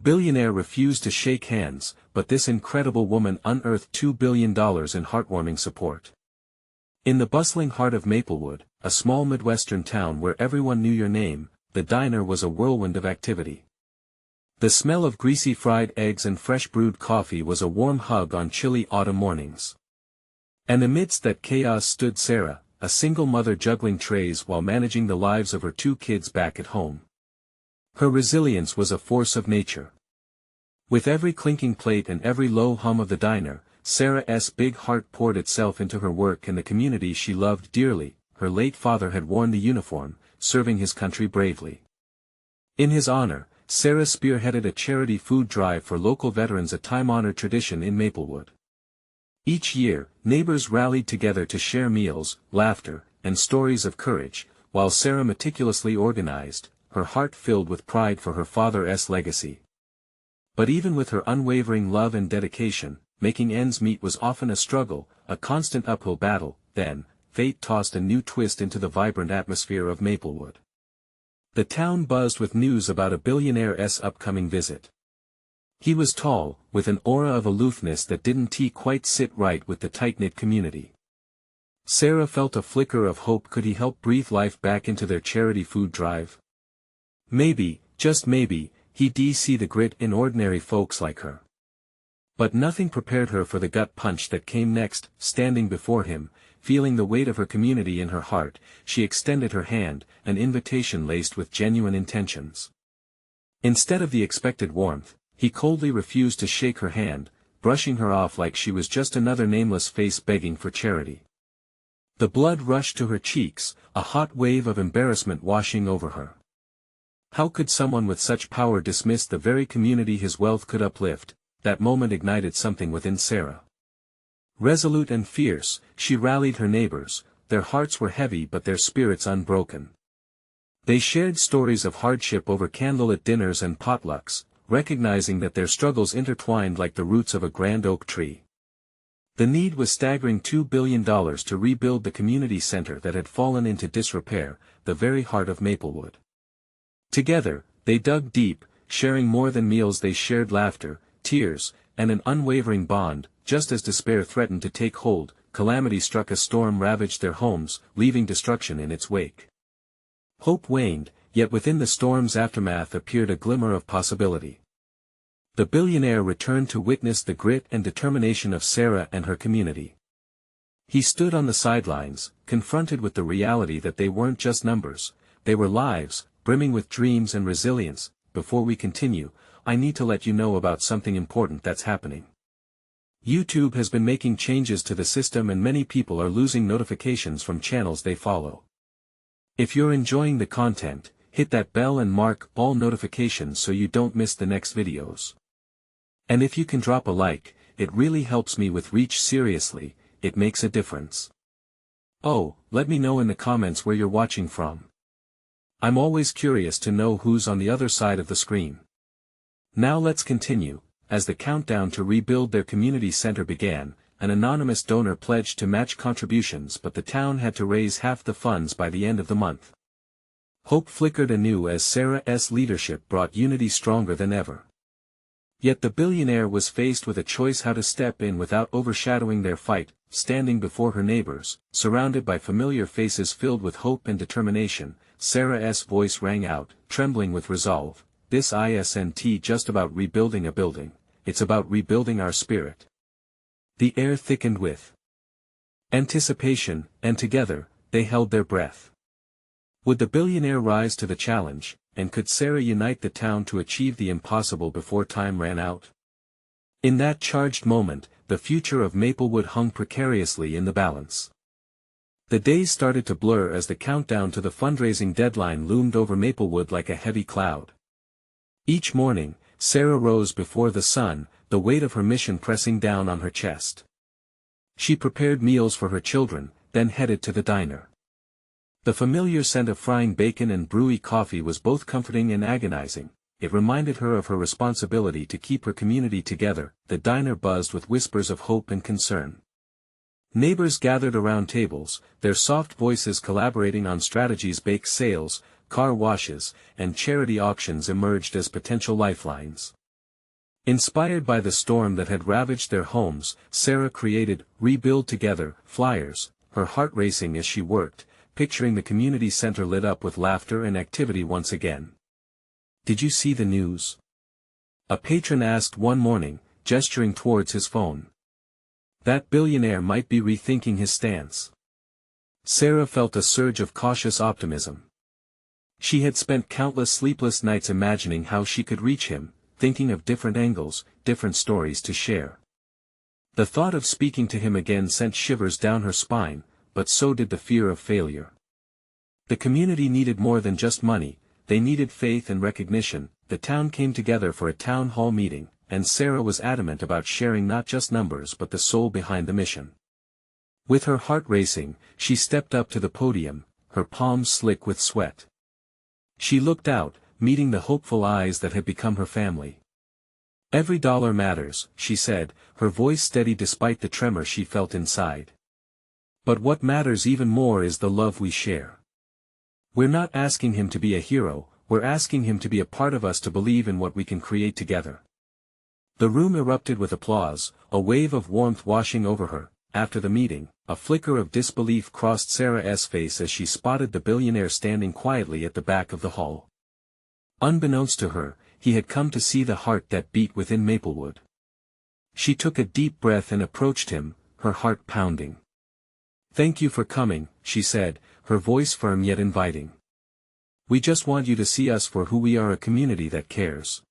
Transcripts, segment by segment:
billionaire refused to shake hands, but this incredible woman unearthed $2 billion in heartwarming support. In the bustling heart of Maplewood, a small Midwestern town where everyone knew your name, the diner was a whirlwind of activity. The smell of greasy fried eggs and fresh brewed coffee was a warm hug on chilly autumn mornings. And amidst that chaos stood Sarah, a single mother juggling trays while managing the lives of her 2 kids back at home. Her resilience was a force of nature. With every clinking plate and every low hum of the diner, Sarah's big heart poured itself into her work and the community she loved dearly. Her late father had worn the uniform, serving his country bravely. In his honor, Sarah spearheaded a charity food drive for local veterans, a time-honored tradition in Maplewood. Each year, neighbors rallied together to share meals, laughter, and stories of courage, while Sarah meticulously organized, her heart filled with pride for her father's legacy. But even with her unwavering love and dedication, making ends meet was often a struggle, a constant uphill battle. Then, fate tossed a new twist into the vibrant atmosphere of Maplewood. The town buzzed with news about a billionaire's upcoming visit. He was tall, with an aura of aloofness that didn't quite sit right with the tight-knit community. Sarah felt a flicker of hope. Could he help breathe life back into their charity food drive? Maybe, just maybe, he'd see the grit in ordinary folks like her. But nothing prepared her for the gut punch that came next. Standing before him, feeling the weight of her community in her heart, she extended her hand, an invitation laced with genuine intentions. Instead of the expected warmth, he coldly refused to shake her hand, brushing her off like she was just another nameless face begging for charity. The blood rushed to her cheeks, a hot wave of embarrassment washing over her. How could someone with such power dismiss the very community his wealth could uplift? That moment ignited something within Sarah. Resolute and fierce, she rallied her neighbors. Their hearts were heavy but their spirits unbroken. They shared stories of hardship over candlelit dinners and potlucks, recognizing that their struggles intertwined like the roots of a grand oak tree. The need was staggering: $2 billion to rebuild the community center that had fallen into disrepair, the very heart of Maplewood. Together, they dug deep, sharing more than meals. They shared laughter, tears, and an unwavering bond. Just as despair threatened to take hold, calamity struck. A storm ravaged their homes, leaving destruction in its wake. Hope waned, yet within the storm's aftermath appeared a glimmer of possibility. The billionaire returned to witness the grit and determination of Sarah and her community. He stood on the sidelines, confronted with the reality that they weren't just numbers, they were lives, brimming with dreams and resilience. Before we continue, I need to let you know about something important that's happening. YouTube has been making changes to the system and many people are losing notifications from channels they follow. If you're enjoying the content, hit that bell and mark all notifications so you don't miss the next videos. And if you can drop a like, it really helps me with reach. Seriously, it makes a difference. Oh, let me know in the comments where you're watching from. I'm always curious to know who's on the other side of the screen. Now let's continue. As the countdown to rebuild their community center began, an anonymous donor pledged to match contributions, but the town had to raise half the funds by the end of the month. Hope flickered anew as Sarah's leadership brought unity stronger than ever. Yet the billionaire was faced with a choice: how to step in without overshadowing their fight. Standing before her neighbors, surrounded by familiar faces filled with hope and determination, Sarah's voice rang out, trembling with resolve. This isn't just about rebuilding a building, it's about rebuilding our spirit. The air thickened with anticipation, and together, they held their breath. Would the billionaire rise to the challenge, and could Sarah unite the town to achieve the impossible before time ran out? In that charged moment, the future of Maplewood hung precariously in the balance. The days started to blur as the countdown to the fundraising deadline loomed over Maplewood like a heavy cloud. Each morning, Sarah rose before the sun, the weight of her mission pressing down on her chest. She prepared meals for her children, then headed to the diner. The familiar scent of frying bacon and brewy coffee was both comforting and agonizing. It reminded her of her responsibility to keep her community together. The diner buzzed with whispers of hope and concern. Neighbors gathered around tables, their soft voices collaborating on strategies. Bake sales, car washes, and charity auctions emerged as potential lifelines. Inspired by the storm that had ravaged their homes, Sarah created "Rebuild Together" flyers, her heart racing as she worked, picturing the community center lit up with laughter and activity once again. "Did you see the news?" a patron asked one morning, gesturing towards his phone. That billionaire might be rethinking his stance. Sarah felt a surge of cautious optimism. She had spent countless sleepless nights imagining how she could reach him, thinking of different angles, different stories to share. The thought of speaking to him again sent shivers down her spine, but so did the fear of failure. The community needed more than just money, they needed faith and recognition. The town came together for a town hall meeting, and Sarah was adamant about sharing not just numbers but the soul behind the mission. With her heart racing, she stepped up to the podium, her palms slick with sweat. She looked out, meeting the hopeful eyes that had become her family. "Every dollar matters," she said, her voice steady despite the tremor she felt inside. "But what matters even more is the love we share. We're not asking him to be a hero, we're asking him to be a part of us, to believe in what we can create together." The room erupted with applause, a wave of warmth washing over her. After the meeting, a flicker of disbelief crossed Sarah's face as she spotted the billionaire standing quietly at the back of the hall. Unbeknownst to her, he had come to see the heart that beat within Maplewood. She took a deep breath and approached him, her heart pounding. "Thank you for coming," she said, her voice firm yet inviting. "We just want you to see us for who we are, a community that cares."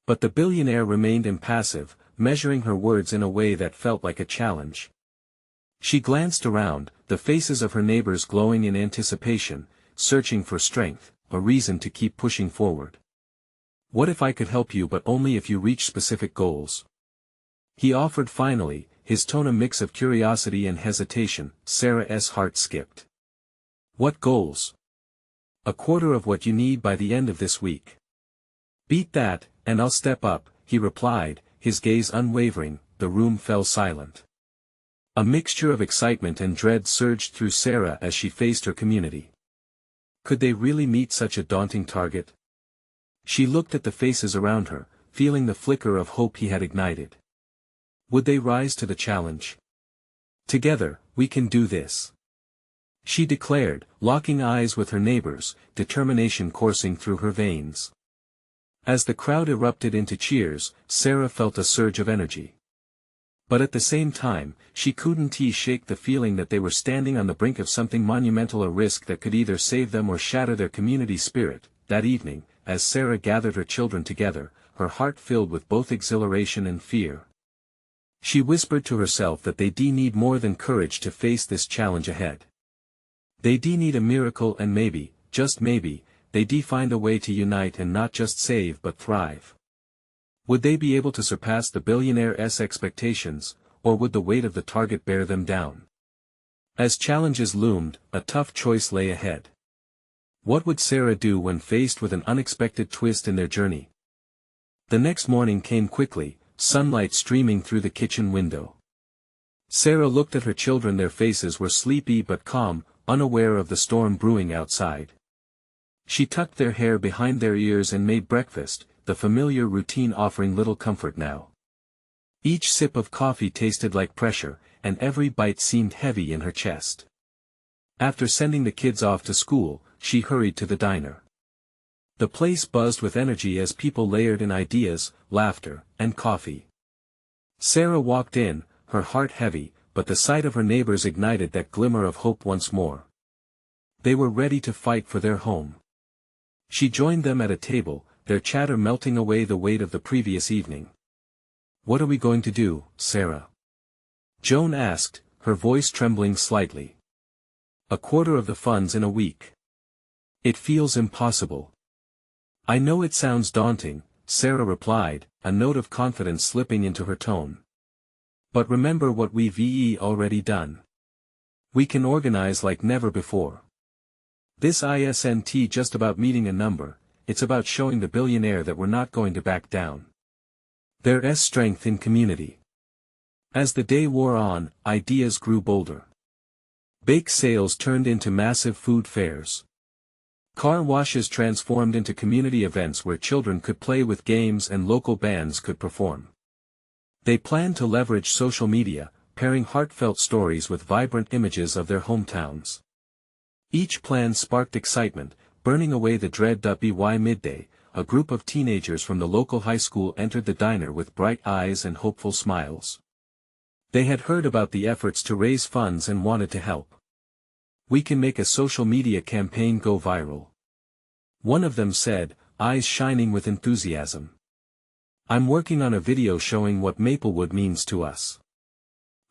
But the billionaire remained impassive, measuring her words in a way that felt like a challenge. She glanced around, the faces of her neighbors glowing in anticipation, searching for strength, a reason to keep pushing forward. "What if I could help you, but only if you reach specific goals?" he offered finally, his tone a mix of curiosity and hesitation. Sarah's heart skipped. "What goals?" "A quarter of what you need by the end of this week." "Beat that, and I'll step up," he replied, his gaze unwavering. The room fell silent. A mixture of excitement and dread surged through Sarah as she faced her community. Could they really meet such a daunting target? She looked at the faces around her, feeling the flicker of hope he had ignited. Would they rise to the challenge? "Together, we can do this," she declared, locking eyes with her neighbors, determination coursing through her veins. As the crowd erupted into cheers, Sarah felt a surge of energy. But at the same time, she couldn't shake the feeling that they were standing on the brink of something monumental, a risk that could either save them or shatter their community spirit. That evening, as Sarah gathered her children together, her heart filled with both exhilaration and fear. She whispered to herself that they need more than courage to face this challenge ahead. They need a miracle, and maybe, just maybe, they find a way to unite and not just save but thrive. Would they be able to surpass the billionaire's expectations, or would the weight of the target bear them down? As challenges loomed, a tough choice lay ahead. What would Sarah do when faced with an unexpected twist in their journey? The next morning came quickly, sunlight streaming through the kitchen window. Sarah looked at her children. Their faces were sleepy but calm, unaware of the storm brewing outside. She tucked their hair behind their ears and made breakfast, the familiar routine offering little comfort now. Each sip of coffee tasted like pressure, and every bite seemed heavy in her chest. After sending the kids off to school, she hurried to the diner. The place buzzed with energy as people layered in ideas, laughter, and coffee. Sarah walked in, her heart heavy, but the sight of her neighbors ignited that glimmer of hope once more. They were ready to fight for their home. She joined them at a table, their chatter melting away the weight of the previous evening. "What are we going to do, Sarah?" Joan asked, her voice trembling slightly. "A quarter of the funds in a week. It feels impossible." "I know it sounds daunting," Sarah replied, a note of confidence slipping into her tone. "But remember what we've already done. We can organize like never before. This isn't just about meeting a number, it's about showing the billionaire that we're not going to back down. There's strength in community." As the day wore on, ideas grew bolder. Bake sales turned into massive food fairs. Car washes transformed into community events where children could play with games and local bands could perform. They planned to leverage social media, pairing heartfelt stories with vibrant images of their hometowns. Each plan sparked excitement, burning away the dread. By midday, a group of teenagers from the local high school entered the diner with bright eyes and hopeful smiles. They had heard about the efforts to raise funds and wanted to help. "We can make a social media campaign go viral," one of them said, eyes shining with enthusiasm. "I'm working on a video showing what Maplewood means to us.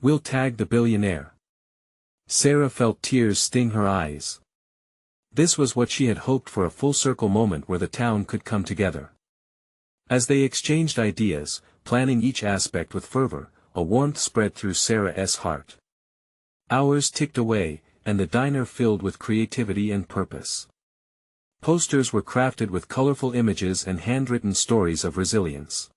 We'll tag the Billionaire." Sarah felt tears sting her eyes. This was what she had hoped for, a full-circle moment where the town could come together. As they exchanged ideas, planning each aspect with fervor, a warmth spread through Sarah's heart. Hours ticked away, and the diner filled with creativity and purpose. Posters were crafted with colorful images and handwritten stories of resilience.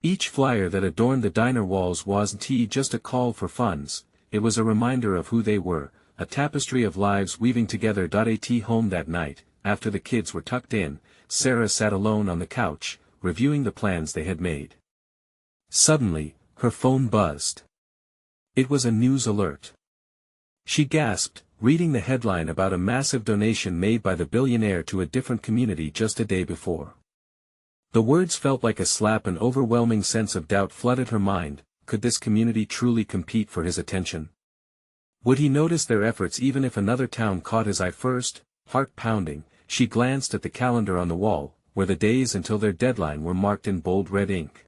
Each flyer that adorned the diner walls wasn't just a call for funds, it was a reminder of who they were, a tapestry of lives weaving together. At home that night, after the kids were tucked in, Sarah sat alone on the couch, reviewing the plans they had made. Suddenly, her phone buzzed. It was a news alert. She gasped, reading the headline about a massive donation made by the Billionaire to a different community just a day before. The words felt like a slap. An overwhelming sense of doubt flooded her mind. Could this community truly compete for his attention? Would he notice their efforts even if another town caught his eye first? Heart pounding, she glanced at the calendar on the wall, where the days until their deadline were marked in bold red ink.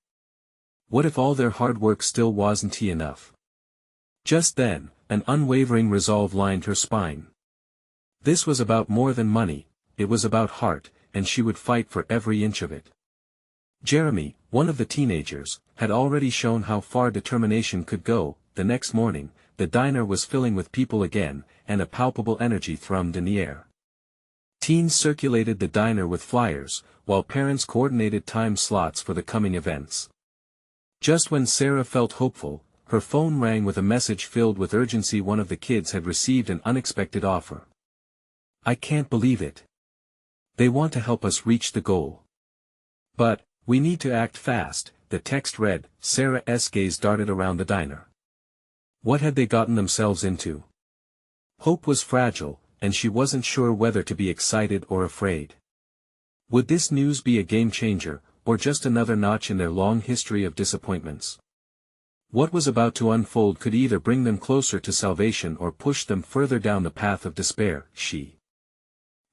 What if all their hard work still wasn't enough? Just then, an unwavering resolve lined her spine. This was about more than money, it was about heart, and she would fight for every inch of it. Jeremy, one of the teenagers, had already shown how far determination could go. The next morning, the diner was filling with people again, and a palpable energy thrummed in the air. Teens circulated the diner with flyers, while parents coordinated time slots for the coming events. Just when Sarah felt hopeful, her phone rang with a message filled with urgency. One of the kids had received an unexpected offer. "I can't believe it. They want to help us reach the goal. But, we need to act fast," the text read. Sarah's gaze darted around the diner. What had they gotten themselves into? Hope was fragile, and she wasn't sure whether to be excited or afraid. Would this news be a game-changer, or just another notch in their long history of disappointments? What was about to unfold could either bring them closer to salvation or push them further down the path of despair. She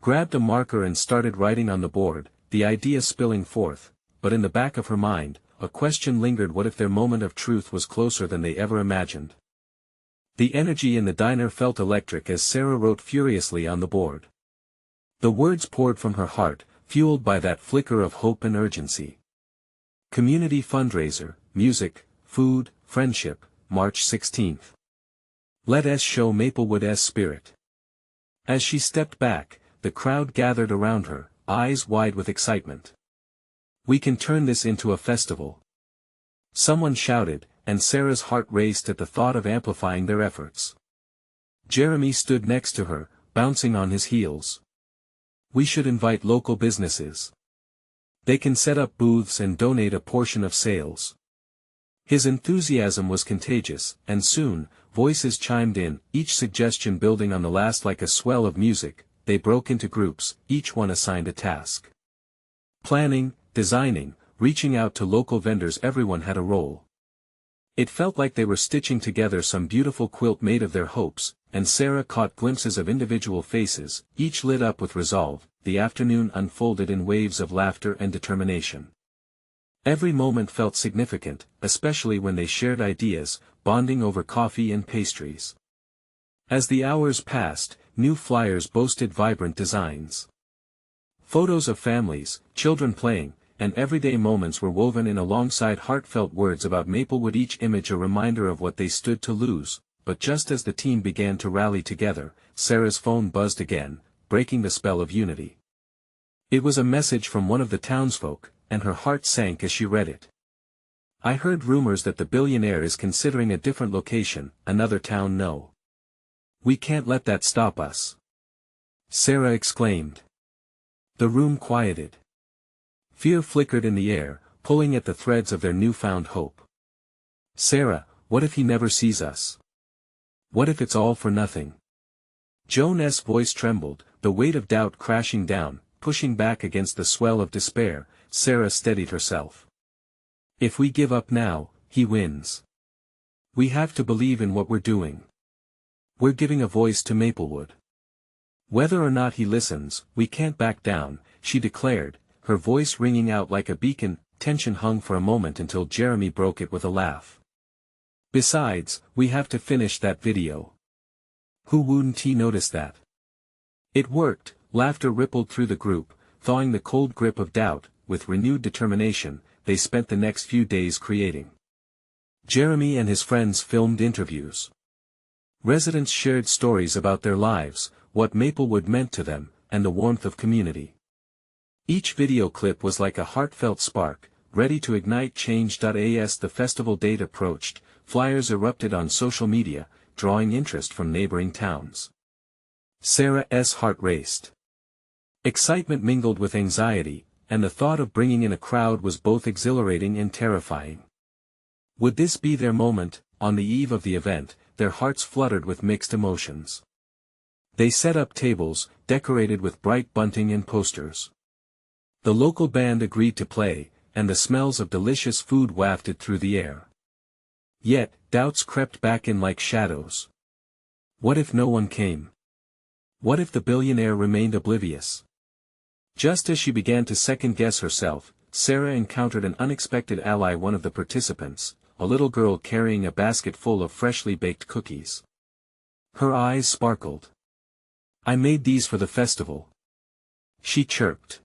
grabbed a marker and started writing on the board, the idea spilling forth, but in the back of her mind, a question lingered: what if their moment of truth was closer than they ever imagined? The energy in the diner felt electric as Sarah wrote furiously on the board. The words poured from her heart, fueled by that flicker of hope and urgency. Community fundraiser, music, food, friendship, March 16th. Let us show Maplewood's spirit. As she stepped back, the crowd gathered around her, eyes wide with excitement. "We can turn this into a festival," someone shouted, and Sarah's heart raced at the thought of amplifying their efforts. Jeremy stood next to her, bouncing on his heels. "We should invite local businesses. They can set up booths and donate a portion of sales." His enthusiasm was contagious, and soon, voices chimed in, each suggestion building on the last like a swell of music. They broke into groups, each one assigned a task. Planning, designing, reaching out to local vendors, everyone had a role. It felt like they were stitching together some beautiful quilt made of their hopes, and Sarah caught glimpses of individual faces, each lit up with resolve. The afternoon unfolded in waves of laughter and determination. Every moment felt significant, especially when they shared ideas, bonding over coffee and pastries. As the hours passed, new flyers boasted vibrant designs. Photos of families, children playing, and everyday moments were woven in alongside heartfelt words about Maplewood, each image a reminder of what they stood to lose. But just as the team began to rally together, Sarah's phone buzzed again, breaking the spell of unity. It was a message from one of the townsfolk, and her heart sank as she read it. "I heard rumors that the Billionaire is considering a different location, another town. No. We can't let that stop us," Sarah exclaimed. The room quieted. Fear flickered in the air, pulling at the threads of their newfound hope. Sarah, what if he never sees us? What if it's all for nothing? Joan's voice trembled, the weight of doubt crashing down, pushing back against the swell of despair. Sarah steadied herself. If we give up now, he wins. We have to believe in what we're doing. We're giving a voice to Maplewood. Whether or not he listens, we can't back down, she declared, her voice ringing out like a beacon. Tension hung for a moment until Jeremy broke it with a laugh. Besides, we have to finish that video. Who wouldn't he notice that? It worked, laughter rippled through the group, thawing the cold grip of doubt. With renewed determination, they spent the next few days creating. Jeremy and his friends filmed interviews. Residents shared stories about their lives, what Maplewood meant to them, and the warmth of community. Each video clip was like a heartfelt spark, ready to ignite change. As the festival date approached, flyers erupted on social media, drawing interest from neighboring towns. Sarah's heart raced. Excitement mingled with anxiety, and the thought of bringing in a crowd was both exhilarating and terrifying. Would this be their moment? On the eve of the event, their hearts fluttered with mixed emotions. They set up tables, decorated with bright bunting and posters. The local band agreed to play, and the smells of delicious food wafted through the air. Yet, doubts crept back in like shadows. What if no one came? What if the billionaire remained oblivious? Just as she began to second-guess herself, Sarah encountered an unexpected ally. One of the participants, a little girl carrying a basket full of freshly baked cookies. Her eyes sparkled. "I made these for the festival," she chirped.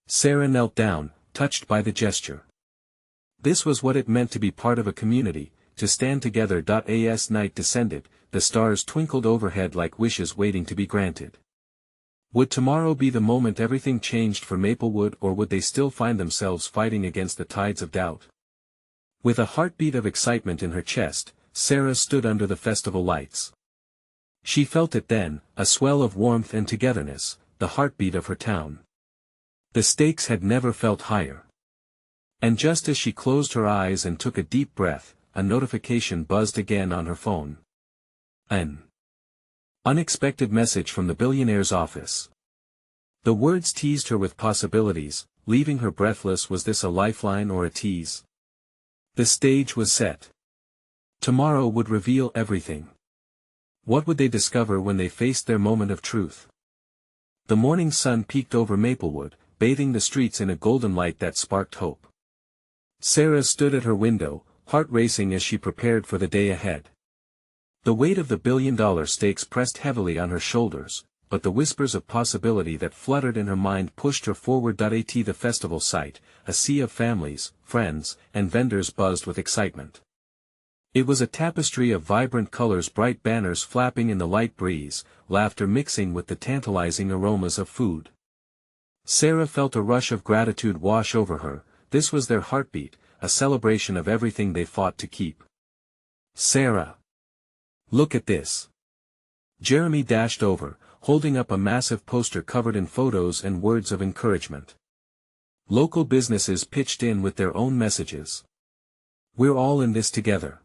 Sarah knelt down, touched by the gesture. This was what it meant to be part of a community, to stand together. As night descended, the stars twinkled overhead like wishes waiting to be granted. Would tomorrow be the moment everything changed for Maplewood, or would they still find themselves fighting against the tides of doubt? With a heartbeat of excitement in her chest, Sarah stood under the festival lights. She felt it then, a swell of warmth and togetherness, the heartbeat of her town. The stakes had never felt higher. And just as she closed her eyes and took a deep breath, a notification buzzed again on her phone. An unexpected message from the billionaire's office. The words teased her with possibilities, leaving her breathless. Was this a lifeline or a tease? The stage was set. Tomorrow would reveal everything. What would they discover when they faced their moment of truth? The morning sun peeked over Maplewood, bathing the streets in a golden light that sparked hope. Sarah stood at her window, heart racing as she prepared for the day ahead. The weight of the billion-dollar stakes pressed heavily on her shoulders, but the whispers of possibility that fluttered in her mind pushed her forward. The festival site, a sea of families, friends, and vendors buzzed with excitement. It was a tapestry of vibrant colors, bright banners flapping in the light breeze, laughter mixing with the tantalizing aromas of food. Sarah felt a rush of gratitude wash over her. This was their heartbeat, a celebration of everything they fought to keep. "Sarah! Look at this!" Jeremy dashed over, holding up a massive poster covered in photos and words of encouragement. Local businesses pitched in with their own messages. "We're all in this together."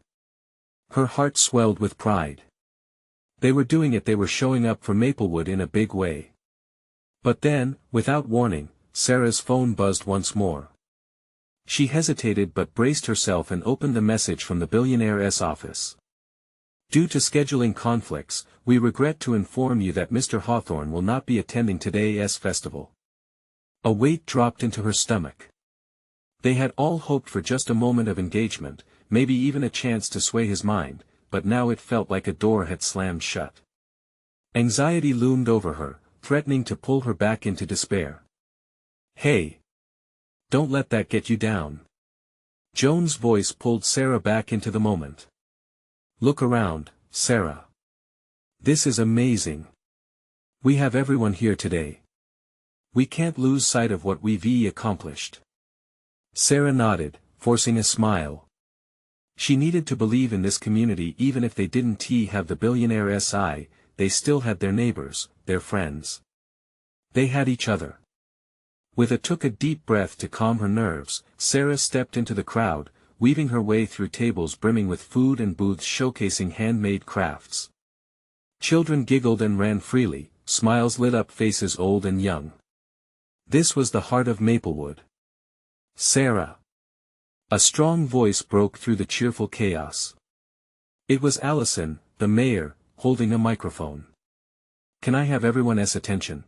Her heart swelled with pride. They were doing it. They were showing up for Maplewood in a big way. But then, without warning, Sarah's phone buzzed once more. She hesitated but braced herself and opened the message from the billionaire's office. "Due to scheduling conflicts, we regret to inform you that Mr. Hawthorne will not be attending today's festival." A weight dropped into her stomach. They had all hoped for just a moment of engagement, maybe even a chance to sway his mind, but now it felt like a door had slammed shut. Anxiety loomed over her, threatening to pull her back into despair. "Hey! Don't let that get you down." Joan's voice pulled Sarah back into the moment. "Look around, Sarah. This is amazing. We have everyone here today. We can't lose sight of what we've accomplished." Sarah nodded, forcing a smile. She needed to believe in this community. Even if they didn't have the billionaire's eye, they still had their neighbors, their friends. They had each other. Took a deep breath to calm her nerves, Sarah stepped into the crowd, weaving her way through tables brimming with food and booths showcasing handmade crafts. Children giggled and ran freely, smiles lit up faces old and young. This was the heart of Maplewood. Sarah. A strong voice broke through the cheerful chaos. It was Allison, the mayor, holding a microphone. Can I have everyone's attention?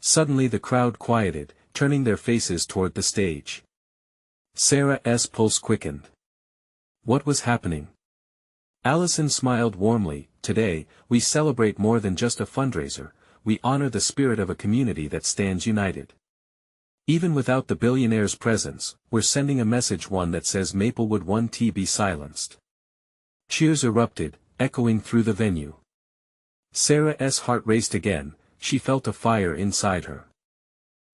Suddenly the crowd quieted, turning their faces toward the stage. Sarah's pulse quickened. What was happening? Allison smiled warmly. Today, we celebrate more than just a fundraiser, we honor the spirit of a community that stands united. Even without the billionaire's presence, we're sending a message, one that says Maplewood won't be silenced. Cheers erupted, echoing through the venue. Sarah's heart raced again, she felt a fire inside her.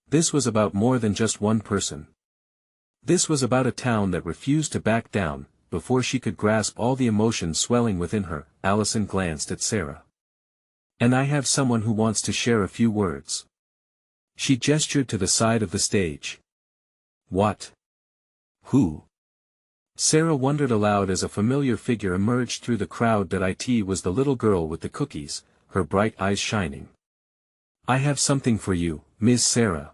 This was about more than just one person. This was about a town that refused to back down. Before she could grasp all the emotions swelling within her, Allison glanced at Sarah. And I have someone who wants to share a few words. She gestured to the side of the stage. What? Who? Sarah wondered aloud as a familiar figure emerged through the crowd. That it was the little girl with the cookies, her bright eyes shining. I have something for you, Miss Sarah.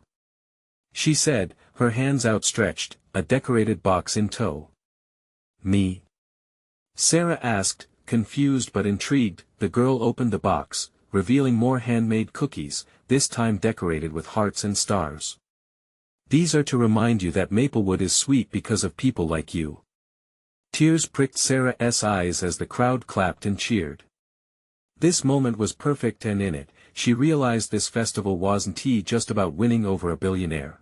She said, her hands outstretched, a decorated box in tow. Me? Sarah asked, confused but intrigued. The girl opened the box, revealing more handmade cookies, this time decorated with hearts and stars. These are to remind you that Maplewood is sweet because of people like you. Tears pricked Sarah's eyes as the crowd clapped and cheered. This moment was perfect, and in it, she realized this festival wasn't just about winning over a billionaire.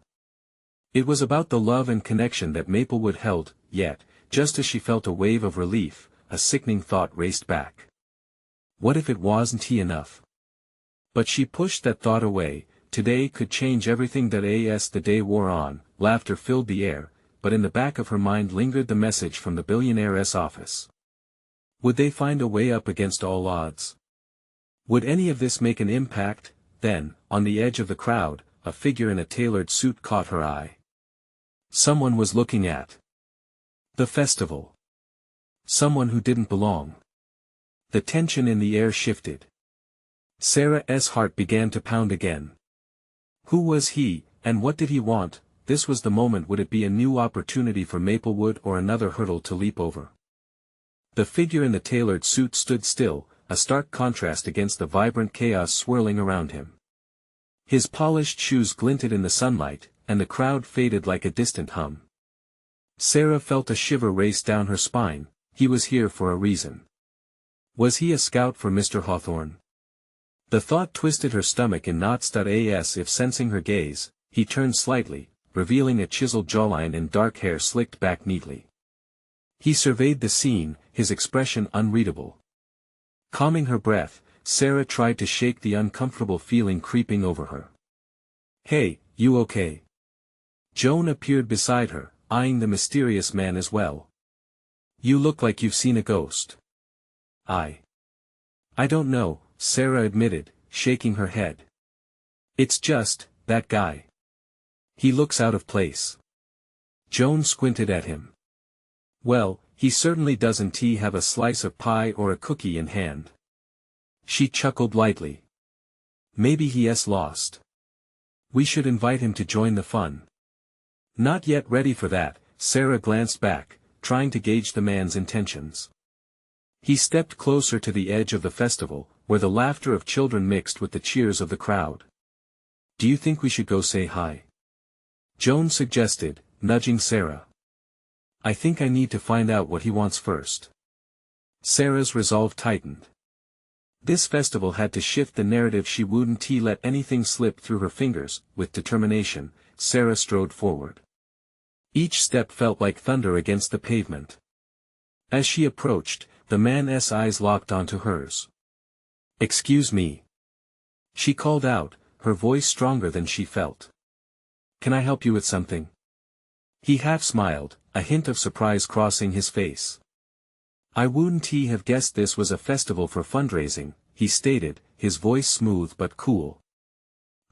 It was about the love and connection that Maplewood held, yet, just as she felt a wave of relief, a sickening thought raced back. What if it wasn't enough? But she pushed that thought away. Today could change everything. The day wore on, laughter filled the air, but in the back of her mind lingered the message from the billionaire's office. Would they find a way up against all odds? Would any of this make an impact? Then, on the edge of the crowd, a figure in a tailored suit caught her eye. Someone was looking at the festival. Someone who didn't belong. The tension in the air shifted. Sarah's heart began to pound again. Who was he, and what did he want? This was the moment. Would it be a new opportunity for Maplewood or another hurdle to leap over? The figure in the tailored suit stood still, a stark contrast against the vibrant chaos swirling around him. His polished shoes glinted in the sunlight, and the crowd faded like a distant hum. Sarah felt a shiver race down her spine. He was here for a reason. Was he a scout for Mr. Hawthorne? The thought twisted her stomach in knots. As if sensing her gaze, he turned slightly, revealing a chiseled jawline and dark hair slicked back neatly. He surveyed the scene, his expression unreadable. Calming her breath, Sarah tried to shake the uncomfortable feeling creeping over her. Hey, you okay? Joan appeared beside her, eyeing the mysterious man as well. You look like you've seen a ghost. I don't know, Sarah admitted, shaking her head. It's just, that guy. He looks out of place. Joan squinted at him. Well, he certainly doesn't have a slice of pie or a cookie in hand. She chuckled lightly. Maybe he's lost. We should invite him to join the fun. Not yet ready for that, Sarah glanced back, trying to gauge the man's intentions. He stepped closer to the edge of the festival, where the laughter of children mixed with the cheers of the crowd. Do you think we should go say hi? Joan suggested, nudging Sarah. I think I need to find out what he wants first. Sarah's resolve tightened. This festival had to shift the narrative. She wouldn't let anything slip through her fingers. With determination, Sarah strode forward. Each step felt like thunder against the pavement. As she approached, the man's eyes locked onto hers. Excuse me. She called out, her voice stronger than she felt. Can I help you with something? He half smiled, a hint of surprise crossing his face. I wouldn't have guessed this was a festival for fundraising, he stated, his voice smooth but cool.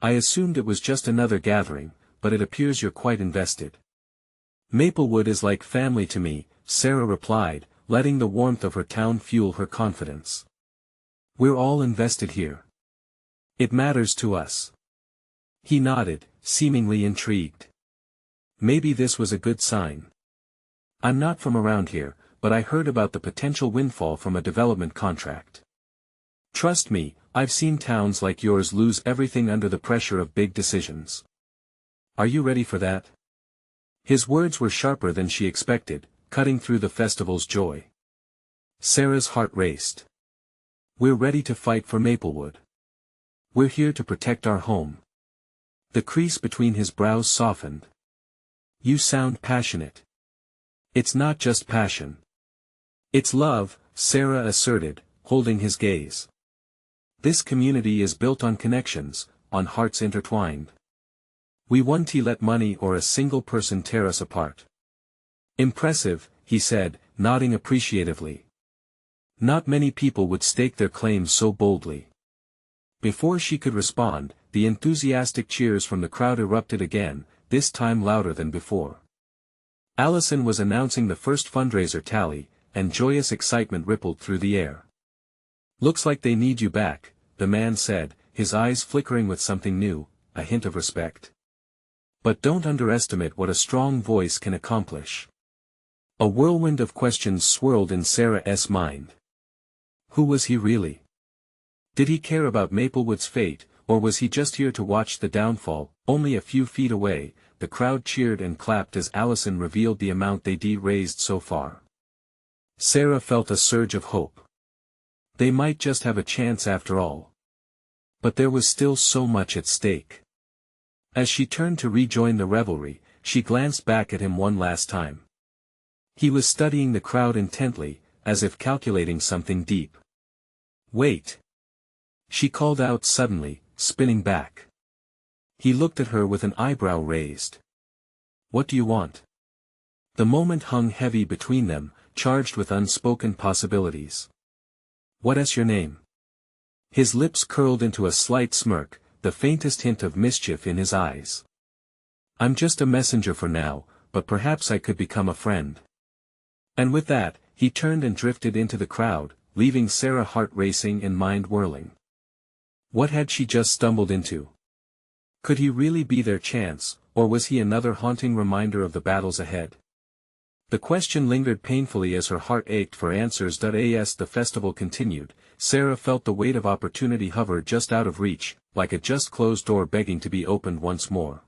I assumed it was just another gathering, but it appears you're quite invested. Maplewood is like family to me, Sarah replied, letting the warmth of her town fuel her confidence. We're all invested here. It matters to us. He nodded, seemingly intrigued. Maybe this was a good sign. I'm not from around here, but I heard about the potential windfall from a development contract. Trust me, I've seen towns like yours lose everything under the pressure of big decisions. Are you ready for that? His words were sharper than she expected, cutting through the festival's joy. Sarah's heart raced. We're ready to fight for Maplewood. We're here to protect our home. The crease between his brows softened. You sound passionate. It's not just passion. It's love, Sarah asserted, holding his gaze. This community is built on connections, on hearts intertwined. We won't let money or a single person tear us apart. Impressive, he said, nodding appreciatively. Not many people would stake their claims so boldly. Before she could respond, the enthusiastic cheers from the crowd erupted again, this time louder than before. Allison was announcing the first fundraiser tally, and joyous excitement rippled through the air. Looks like they need you back, the man said, his eyes flickering with something new, a hint of respect. But don't underestimate what a strong voice can accomplish. A whirlwind of questions swirled in Sarah's mind. Who was he really? Did he care about Maplewood's fate, or was he just here to watch the downfall? Only a few feet away, the crowd cheered and clapped as Allison revealed the amount they'd raised so far. Sarah felt a surge of hope. They might just have a chance after all. But there was still so much at stake. As she turned to rejoin the revelry, she glanced back at him one last time. He was studying the crowd intently, as if calculating something deep. Wait! She called out suddenly, spinning back. He looked at her with an eyebrow raised. What do you want? The moment hung heavy between them, charged with unspoken possibilities. What's your name? His lips curled into a slight smirk, the faintest hint of mischief in his eyes. I'm just a messenger for now, but perhaps I could become a friend. And with that, he turned and drifted into the crowd, leaving Sarah heart racing and mind whirling. What had she just stumbled into? Could he really be their chance, or was he another haunting reminder of the battles ahead? The question lingered painfully as her heart ached for answers. As the festival continued, Sarah felt the weight of opportunity hover just out of reach, like a just-closed door begging to be opened once more.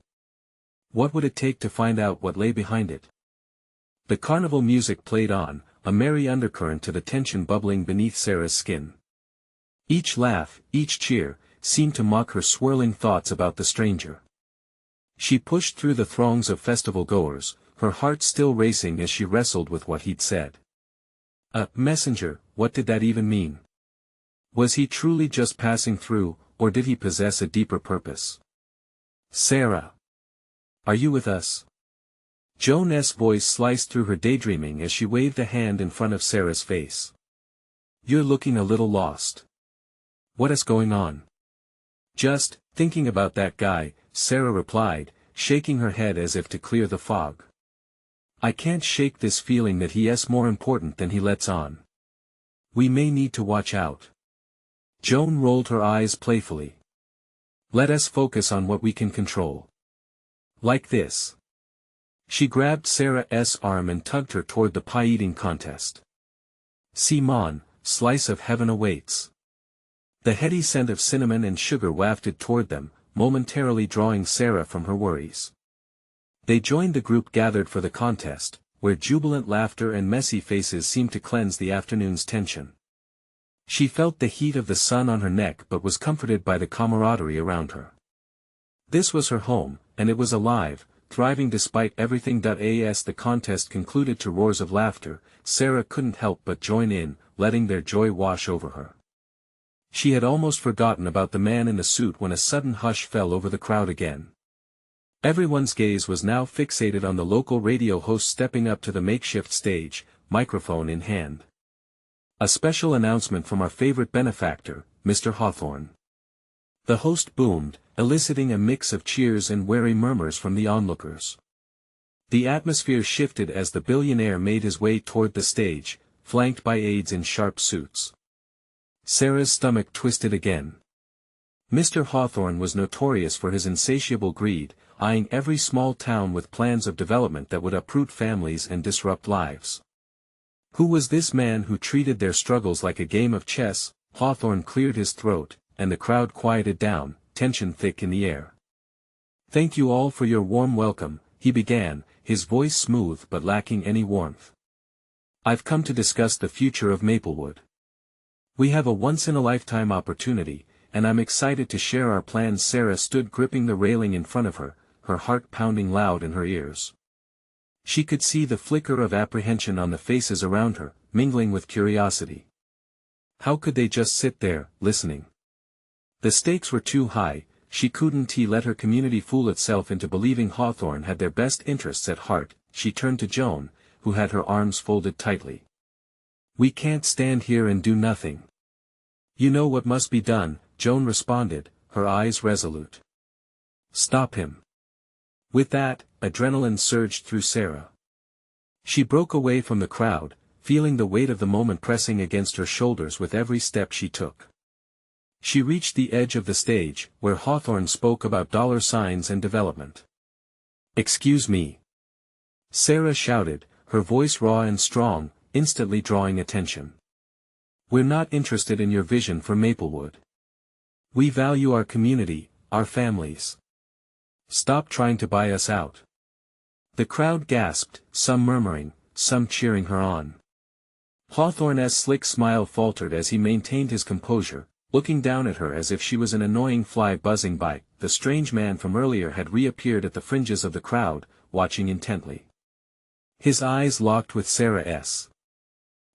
What would it take to find out what lay behind it? The carnival music played on, a merry undercurrent to the tension bubbling beneath Sarah's skin. Each laugh, each cheer, seemed to mock her swirling thoughts about the stranger. She pushed through the throngs of festival-goers, her heart still racing as she wrestled with what he'd said. A messenger, what did that even mean? Was he truly just passing through, or did he possess a deeper purpose? Sarah! Are you with us? Joan's voice sliced through her daydreaming as she waved a hand in front of Sarah's face. You're looking a little lost. What is going on? Just thinking about that guy, Sarah replied, shaking her head as if to clear the fog. I can't shake this feeling that he's more important than he lets on. We may need to watch out. Joan rolled her eyes playfully. Let us focus on what we can control. Like this. She grabbed Sarah's arm and tugged her toward the pie-eating contest. Simon, slice of heaven awaits. The heady scent of cinnamon and sugar wafted toward them, momentarily drawing Sarah from her worries. They joined the group gathered for the contest, where jubilant laughter and messy faces seemed to cleanse the afternoon's tension. She felt the heat of the sun on her neck but was comforted by the camaraderie around her. This was her home, and it was alive, thriving despite everything. As the contest concluded to roars of laughter, Sarah couldn't help but join in, letting their joy wash over her. She had almost forgotten about the man in the suit when a sudden hush fell over the crowd again. Everyone's gaze was now fixated on the local radio host stepping up to the makeshift stage, microphone in hand. A special announcement from our favorite benefactor, Mr. Hawthorne. The host boomed, eliciting a mix of cheers and wary murmurs from the onlookers. The atmosphere shifted as the billionaire made his way toward the stage, flanked by aides in sharp suits. Sarah's stomach twisted again. Mr. Hawthorne was notorious for his insatiable greed, eyeing every small town with plans of development that would uproot families and disrupt lives. Who was this man who treated their struggles like a game of chess? Hawthorne cleared his throat, and the crowd quieted down, tension thick in the air. "Thank you all for your warm welcome," he began, his voice smooth but lacking any warmth. "I've come to discuss the future of Maplewood. We have a once-in-a-lifetime opportunity, and I'm excited to share our plans." Sarah stood gripping the railing in front of her, her heart pounding loud in her ears. She could see the flicker of apprehension on the faces around her, mingling with curiosity. How could they just sit there, listening? The stakes were too high. She couldn't let her community fool itself into believing Hawthorne had their best interests at heart. She turned to Joan, who had her arms folded tightly. "We can't stand here and do nothing. You know what must be done," Joan responded, her eyes resolute. "Stop him." With that, adrenaline surged through Sarah. She broke away from the crowd, feeling the weight of the moment pressing against her shoulders with every step she took. She reached the edge of the stage, where Hawthorne spoke about dollar signs and development. "Excuse me," Sarah shouted, her voice raw and strong, instantly drawing attention. "We're not interested in your vision for Maplewood. We value our community, our families. Stop trying to buy us out." The crowd gasped, some murmuring, some cheering her on. Hawthorne's slick smile faltered as he maintained his composure, looking down at her as if she was an annoying fly buzzing by. The strange man from earlier had reappeared at the fringes of the crowd, watching intently. His eyes locked with Sarah's.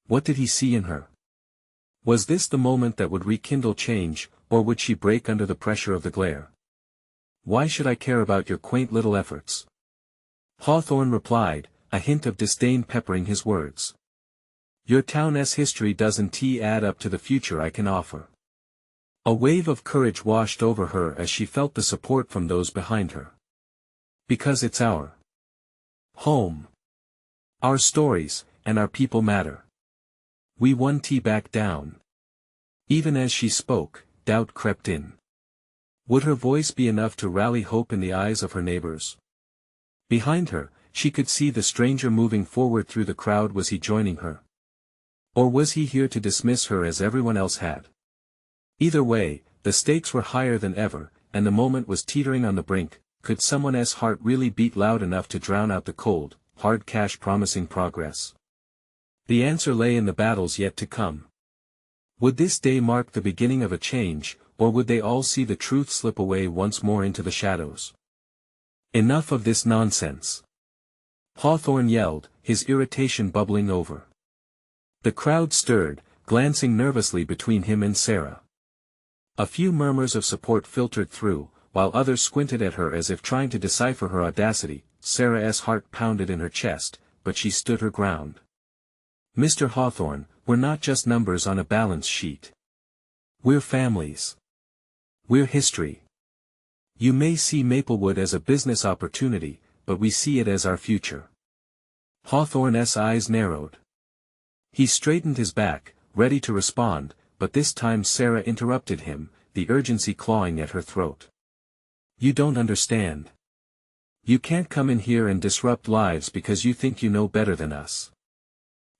What did he see in her? Was this the moment that would rekindle change, or would she break under the pressure of the glare? "Why should I care about your quaint little efforts?" Hawthorne replied, a hint of disdain peppering his words. "Your town's history doesn't add up to the future I can offer." A wave of courage washed over her as she felt the support from those behind her. "Because it's our home. Our stories, and our people matter. We won't back down." Even as she spoke, doubt crept in. Would her voice be enough to rally hope in the eyes of her neighbors? Behind her, she could see the stranger moving forward through the crowd. Was he joining her? Or was he here to dismiss her as everyone else had? Either way, the stakes were higher than ever, and the moment was teetering on the brink. Could someone's heart really beat loud enough to drown out the cold, hard cash promising progress? The answer lay in the battles yet to come. Would this day mark the beginning of a change, or would they all see the truth slip away once more into the shadows? "Enough of this nonsense!" Hawthorne yelled, his irritation bubbling over. The crowd stirred, glancing nervously between him and Sarah. A few murmurs of support filtered through, while others squinted at her as if trying to decipher her audacity. Sarah's heart pounded in her chest, but she stood her ground. "Mr. Hawthorne, we're not just numbers on a balance sheet. We're families. We're history. You may see Maplewood as a business opportunity, but we see it as our future." Hawthorne's eyes narrowed. He straightened his back, ready to respond, but this time Sarah interrupted him, the urgency clawing at her throat. "You don't understand. You can't come in here and disrupt lives because you think you know better than us.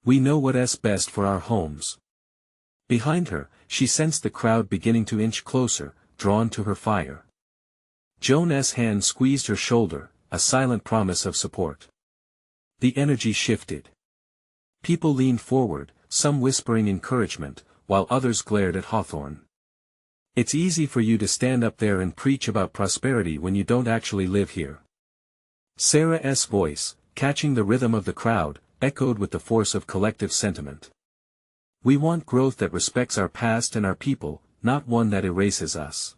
We know what's best for our homes." Behind her, she sensed the crowd beginning to inch closer, drawn to her fire. Joan's hand squeezed her shoulder, a silent promise of support. The energy shifted. People leaned forward, some whispering encouragement, while others glared at Hawthorne. "It's easy for you to stand up there and preach about prosperity when you don't actually live here." Sarah's voice, catching the rhythm of the crowd, echoed with the force of collective sentiment. "We want growth that respects our past and our people, not one that erases us."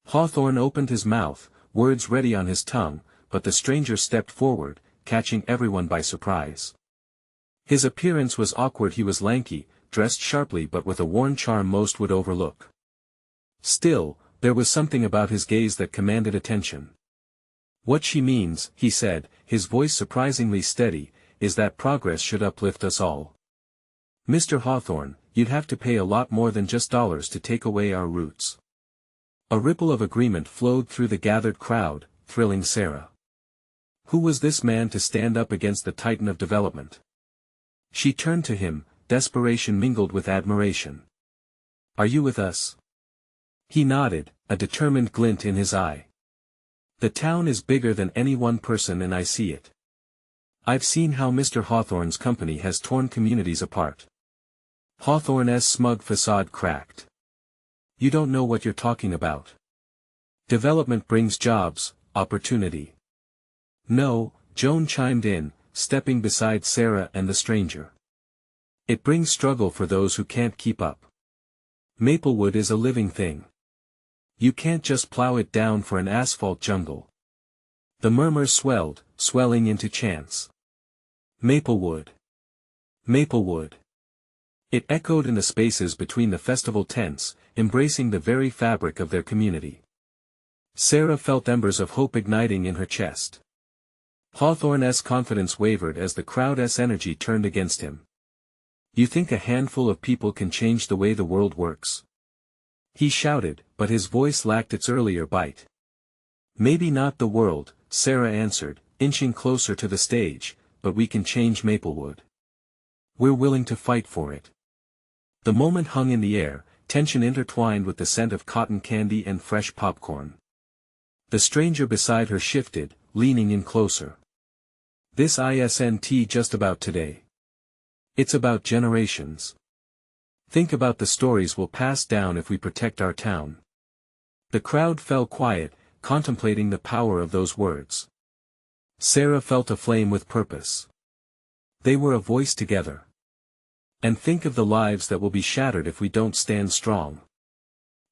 Hawthorne opened his mouth, words ready on his tongue, but the stranger stepped forward, catching everyone by surprise. His appearance was awkward. He was lanky, dressed sharply but with a worn charm most would overlook. Still, There was something about his gaze that commanded attention. "What she means," he said, his voice surprisingly steady, "is that progress should uplift us all. Mr. Hawthorne, you'd have to pay a lot more than just dollars to take away our roots." A ripple of agreement flowed through the gathered crowd, thrilling Sarah. Who was this man to stand up against the titan of development? She turned to him, desperation mingled with admiration. "Are you with us?" He nodded, a determined glint in his eye. "The town is bigger than any one person and I see it. I've seen how Mr. Hawthorne's company has torn communities apart." Hawthorne's smug facade cracked. "You don't know what you're talking about. Development brings jobs, opportunity." "No," Joan chimed in, stepping beside Sarah and the stranger. "It brings struggle for those who can't keep up. Maplewood is a living thing. You can't just plow it down for an asphalt jungle." The murmur swelled, swelling into chants. "Maplewood! Maplewood!" It echoed in the spaces between the festival tents, embracing the very fabric of their community. Sarah felt embers of hope igniting in her chest. Hawthorne's confidence wavered as the crowd's energy turned against him. "You think a handful of people can change the way the world works?" he shouted, but his voice lacked its earlier bite. "Maybe not the world," Sarah answered, inching closer to the stage, "but we can change Maplewood. We're willing to fight for it." The moment hung in the air, tension intertwined with the scent of cotton candy and fresh popcorn. The stranger beside her shifted, leaning in closer. "This isn't just about today. It's about generations. Think about the stories we'll pass down if we protect our town." The crowd fell quiet, contemplating the power of those words. Sarah felt aflame with purpose. They were a voice together. "And think of the lives that will be shattered if we don't stand strong.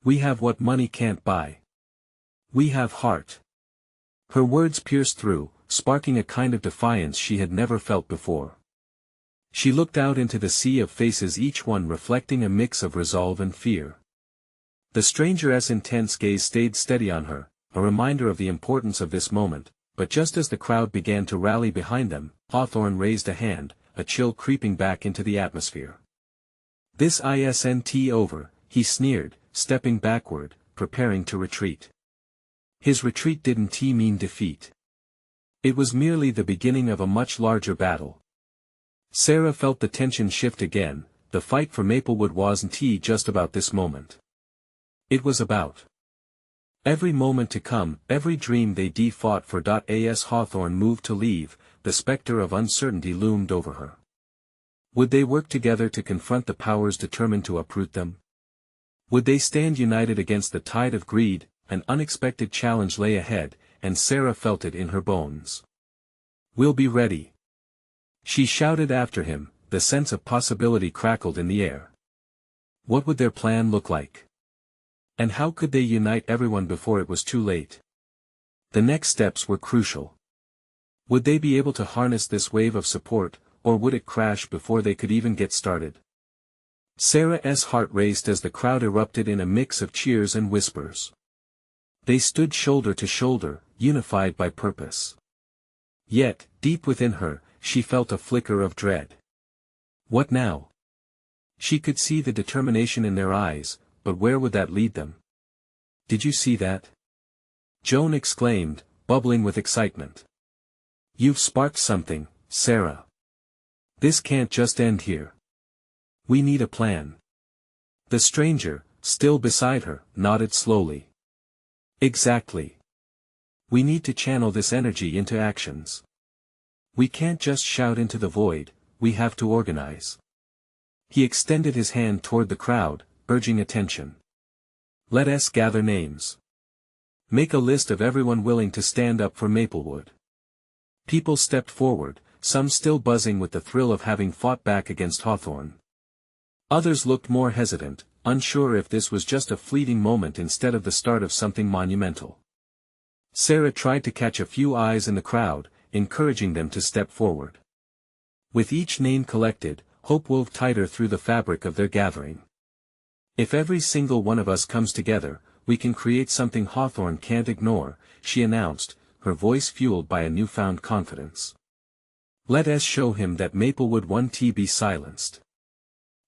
We have what money can't buy. We have heart." Her words pierced through, sparking a kind of defiance she had never felt before. She looked out into the sea of faces, each one reflecting a mix of resolve and fear. The stranger's intense gaze stayed steady on her, a reminder of the importance of this moment, but just as the crowd began to rally behind them, Hawthorne raised a hand, a chill creeping back into the atmosphere. "This isn't over," he sneered, stepping backward, preparing to retreat. His retreat didn't mean defeat. It was merely the beginning of a much larger battle. Sarah felt the tension shift again. The fight for Maplewood wasn't just about this moment. It was about every moment to come, every dream they fought for. As Hawthorne moved to leave, the specter of uncertainty loomed over her. Would they work together to confront the powers determined to uproot them? Would they stand united against the tide of greed? An unexpected challenge lay ahead, and Sarah felt it in her bones. "We'll be ready," she shouted after him. The sense of possibility crackled in the air. What would their plan look like? And how could they unite everyone before it was too late? The next steps were crucial. Would they be able to harness this wave of support, or would it crash before they could even get started? Sarah's heart raced as the crowd erupted in a mix of cheers and whispers. They stood shoulder to shoulder, unified by purpose. Yet, deep within her, she felt a flicker of dread. What now? She could see the determination in their eyes, but where would that lead them? "Did you see that?" Joan exclaimed, bubbling with excitement. "You've sparked something, Sarah. This can't just end here. We need a plan." The stranger, still beside her, nodded slowly. "Exactly. We need to channel this energy into actions. We can't just shout into the void, we have to organize." He extended his hand toward the crowd, urging attention. "Let us gather names. Make a list of everyone willing to stand up for Maplewood." People stepped forward, some still buzzing with the thrill of having fought back against Hawthorne. Others looked more hesitant, unsure if this was just a fleeting moment instead of the start of something monumental. Sarah tried to catch a few eyes in the crowd, encouraging them to step forward. With each name collected, hope wove tighter through the fabric of their gathering. "If every single one of us comes together, we can create something Hawthorne can't ignore," she announced, her voice fueled by a newfound confidence. "Let us show him that Maplewood won't be silenced."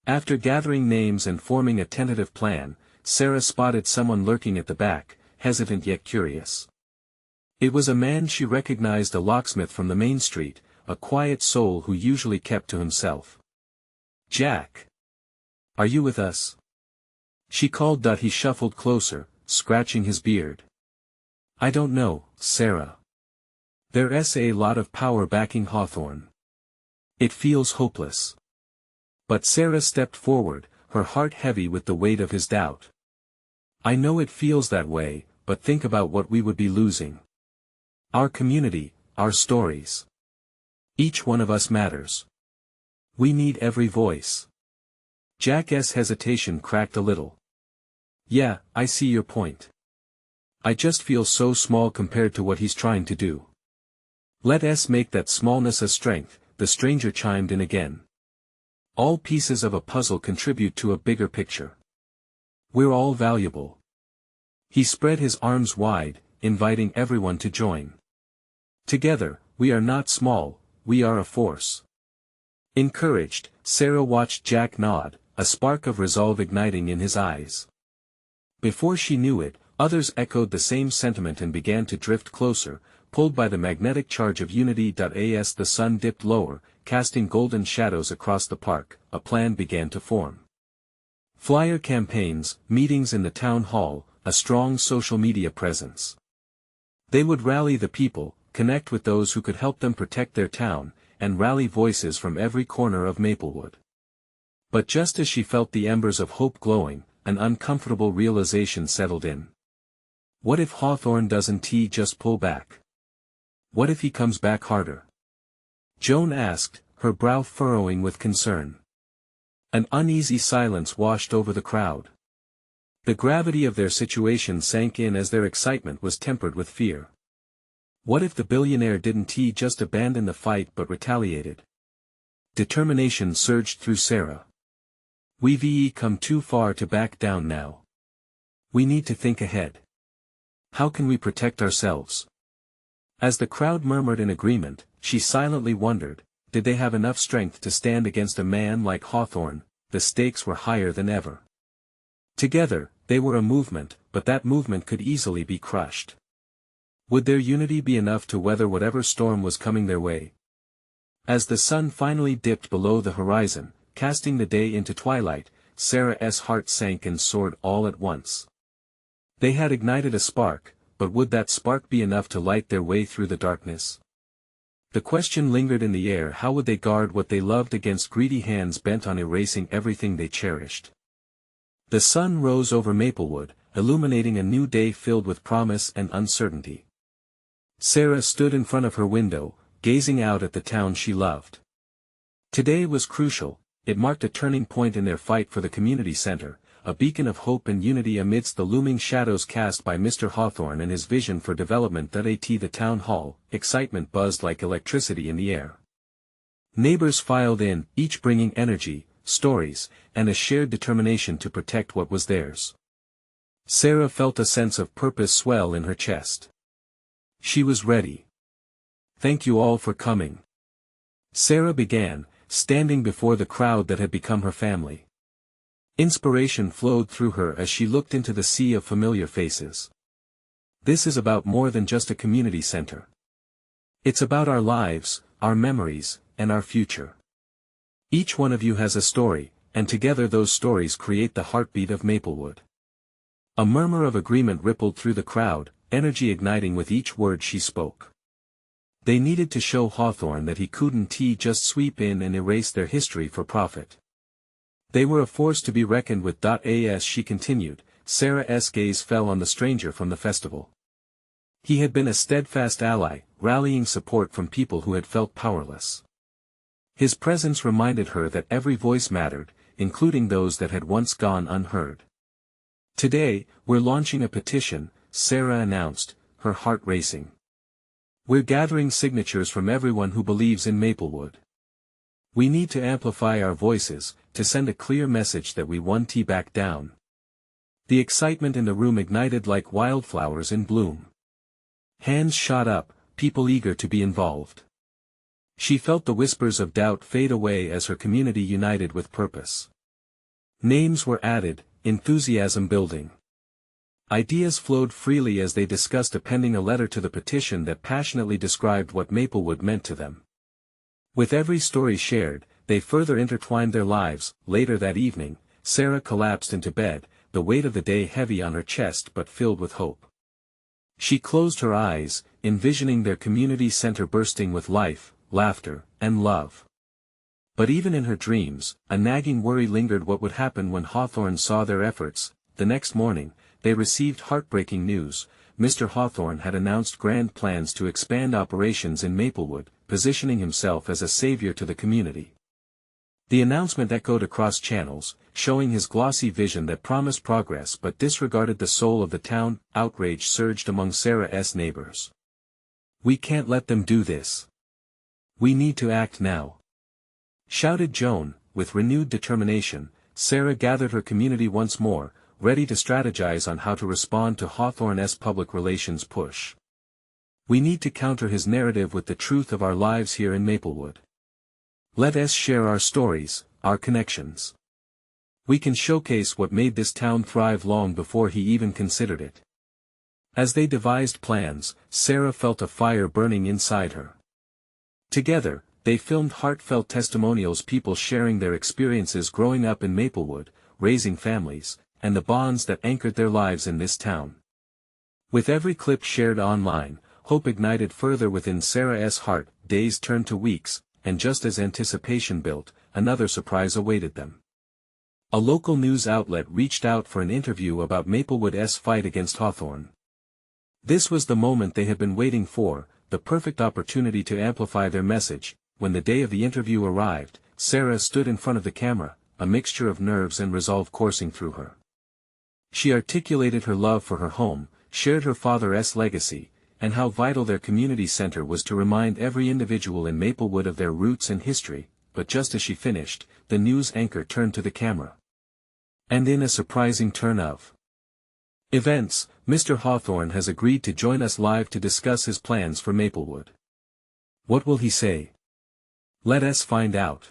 After gathering names and forming a tentative plan, Sarah spotted someone lurking at the back, hesitant yet curious. It was a man she recognized, a locksmith from the main street, a quiet soul who usually kept to himself. "Jack! Are you with us?" she called. He shuffled closer, scratching his beard. "I don't know, Sarah. There's a lot of power backing Hawthorne. It feels hopeless." But Sarah stepped forward, her heart heavy with the weight of his doubt. "I know it feels that way, but think about what we would be losing. Our community, our stories. Each one of us matters. We need every voice." Jack's hesitation cracked a little. "Yeah, I see your point. I just feel so small compared to what he's trying to do." "Let us make that smallness a strength," the stranger chimed in again. "All pieces of a puzzle contribute to a bigger picture. We're all valuable." He spread his arms wide, inviting everyone to join. "Together, we are not small, we are a force." Encouraged, Sarah watched Jack nod, a spark of resolve igniting in his eyes. Before she knew it, others echoed the same sentiment and began to drift closer, pulled by the magnetic charge of unity. As the sun dipped lower, casting golden shadows across the park, a plan began to form. Flyer campaigns, meetings in the town hall, a strong social media presence. They would rally the people, connect with those who could help them protect their town, and rally voices from every corner of Maplewood. But just as she felt the embers of hope glowing, an uncomfortable realization settled in. What if Hawthorne doesn't just pull back? What if he comes back harder? Joan asked, her brow furrowing with concern. An uneasy silence washed over the crowd. The gravity of their situation sank in as their excitement was tempered with fear. What if the billionaire didn't just abandon the fight but retaliated? Determination surged through Sarah. "We've come too far to back down now. We need to think ahead. How can we protect ourselves?" As the crowd murmured in agreement, she silently wondered, did they have enough strength to stand against a man like Hawthorne? The stakes were higher than ever. Together, they were a movement, but that movement could easily be crushed. Would their unity be enough to weather whatever storm was coming their way? As the sun finally dipped below the horizon, casting the day into twilight, Sarah's heart sank and soared all at once. They had ignited a spark, but would that spark be enough to light their way through the darkness? The question lingered in the air: how would they guard what they loved against greedy hands bent on erasing everything they cherished? The sun rose over Maplewood, illuminating a new day filled with promise and uncertainty. Sarah stood in front of her window, gazing out at the town she loved. Today was crucial. It marked a turning point in their fight for the community center, a beacon of hope and unity amidst the looming shadows cast by Mr. Hawthorne and his vision for development. At the town hall, excitement buzzed like electricity in the air. Neighbors filed in, each bringing energy, stories, and a shared determination to protect what was theirs. Sarah felt a sense of purpose swell in her chest. She was ready. "Thank you all for coming," Sarah began, standing before the crowd that had become her family. Inspiration flowed through her as she looked into the sea of familiar faces. This is about more than just a community center. It's about our lives, our memories, and our future. Each one of you has a story, and together those stories create the heartbeat of Maplewood. A murmur of agreement rippled through the crowd, energy igniting with each word she spoke. They needed to show Hawthorne that he couldn't just sweep in and erase their history for profit. They were a force to be reckoned with. As she continued, Sarah's gaze fell on the stranger from the festival. He had been a steadfast ally, rallying support from people who had felt powerless. His presence reminded her that every voice mattered, including those that had once gone unheard. "Today, we're launching a petition," Sarah announced, her heart racing. "We're gathering signatures from everyone who believes in Maplewood. We need to amplify our voices, to send a clear message that we won't back down." The excitement in the room ignited like wildflowers in bloom. Hands shot up, people eager to be involved. She felt the whispers of doubt fade away as her community united with purpose. Names were added, enthusiasm building. Ideas flowed freely as they discussed appending a letter to the petition that passionately described what Maplewood meant to them. With every story shared, they further intertwined their lives. Later that evening, Sarah collapsed into bed, the weight of the day heavy on her chest but filled with hope. She closed her eyes, envisioning their community center bursting with life, laughter, and love. But even in her dreams, a nagging worry lingered: what would happen when Hawthorne saw their efforts. The next morning, they received heartbreaking news. Mr. Hawthorne had announced grand plans to expand operations in Maplewood, positioning himself as a savior to the community. The announcement echoed across channels, showing his glossy vision that promised progress but disregarded the soul of the town. Outrage surged among Sarah's neighbors. "We can't let them do this. We need to act now," shouted Joan. With renewed determination, Sarah gathered her community once more, ready to strategize on how to respond to Hawthorne's public relations push. "We need to counter his narrative with the truth of our lives here in Maplewood. Let us share our stories, our connections. We can showcase what made this town thrive long before he even considered it." As they devised plans, Sarah felt a fire burning inside her. Together, they filmed heartfelt testimonials, people sharing their experiences growing up in Maplewood, raising families, and the bonds that anchored their lives in this town. With every clip shared online, hope ignited further within Sarah's heart. Days turned to weeks, and just as anticipation built, another surprise awaited them. A local news outlet reached out for an interview about Maplewood's fight against Hawthorne. This was the moment they had been waiting for, the perfect opportunity to amplify their message. When the day of the interview arrived, Sarah stood in front of the camera, a mixture of nerves and resolve coursing through her. She articulated her love for her home, shared her father's legacy, and how vital their community center was to remind every individual in Maplewood of their roots and history. But just as she finished, the news anchor turned to the camera. And in a surprising turn of events, Mr. Hawthorne has agreed to join us live to discuss his plans for Maplewood. What will he say? Let us find out.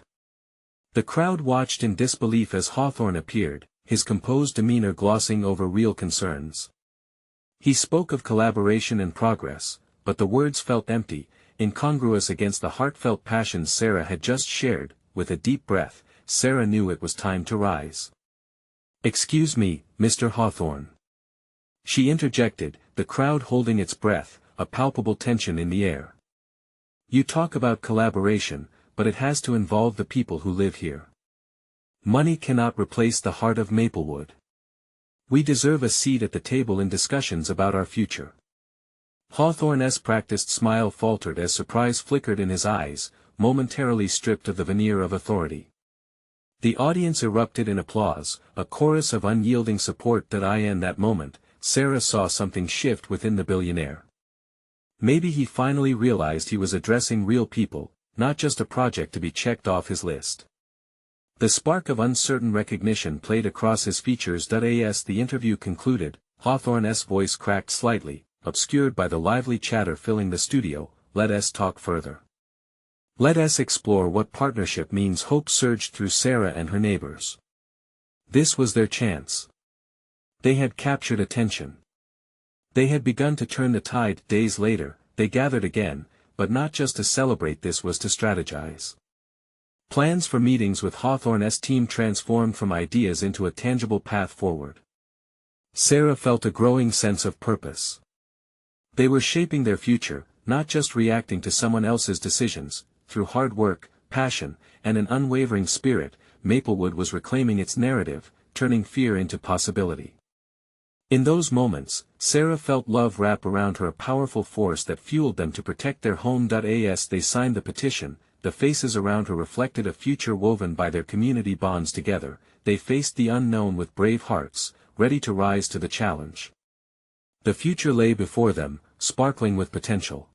The crowd watched in disbelief as Hawthorne appeared, his composed demeanor glossing over real concerns. He spoke of collaboration and progress, but the words felt empty, incongruous against the heartfelt passions Sarah had just shared. With a deep breath, Sarah knew it was time to rise. "Excuse me, Mr. Hawthorne," she interjected, the crowd holding its breath, a palpable tension in the air. "You talk about collaboration, but it has to involve the people who live here. Money cannot replace the heart of Maplewood. We deserve a seat at the table in discussions about our future." Hawthorne's practiced smile faltered as surprise flickered in his eyes, momentarily stripped of the veneer of authority. The audience erupted in applause, a chorus of unyielding support. In that moment, Sarah saw something shift within the billionaire. Maybe he finally realized he was addressing real people, not just a project to be checked off his list. The spark of uncertain recognition played across his features. As the interview concluded, Hawthorne's voice cracked slightly, obscured by the lively chatter filling the studio. "Let us talk further. Let us explore what partnership means." Hope surged through Sarah and her neighbors. This was their chance. They had captured attention. They had begun to turn the tide. Days later, they gathered again, but not just to celebrate. This was to strategize. Plans for meetings with Hawthorne's team transformed from ideas into a tangible path forward. Sarah felt a growing sense of purpose. They were shaping their future, not just reacting to someone else's decisions. Through hard work, passion, and an unwavering spirit, Maplewood was reclaiming its narrative, turning fear into possibility. In those moments, Sarah felt love wrap around her, a powerful force that fueled them to protect their home. As they signed the petition, the faces around her reflected a future woven by their community bonds. Together, they faced the unknown with brave hearts, ready to rise to the challenge. The future lay before them, sparkling with potential.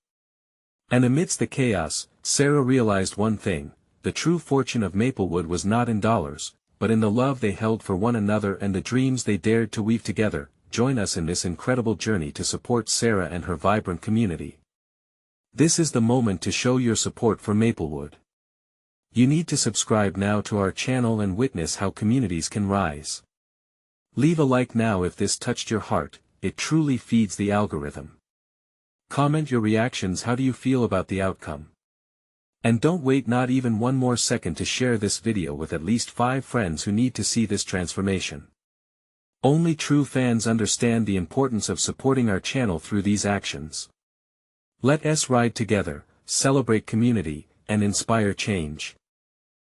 And amidst the chaos, Sarah realized one thing: the true fortune of Maplewood was not in dollars, but in the love they held for one another and the dreams they dared to weave together. Join us in this incredible journey to support Sarah and her vibrant community. This is the moment to show your support for Maplewood. You need to subscribe now to our channel and witness how communities can rise. Leave a like now if this touched your heart, it truly feeds the algorithm. Comment your reactions. How do you feel about the outcome? And don't wait not even one more second to share this video with at least 5 friends who need to see this transformation. Only true fans understand the importance of supporting our channel through these actions. Let us ride together, celebrate community, and inspire change.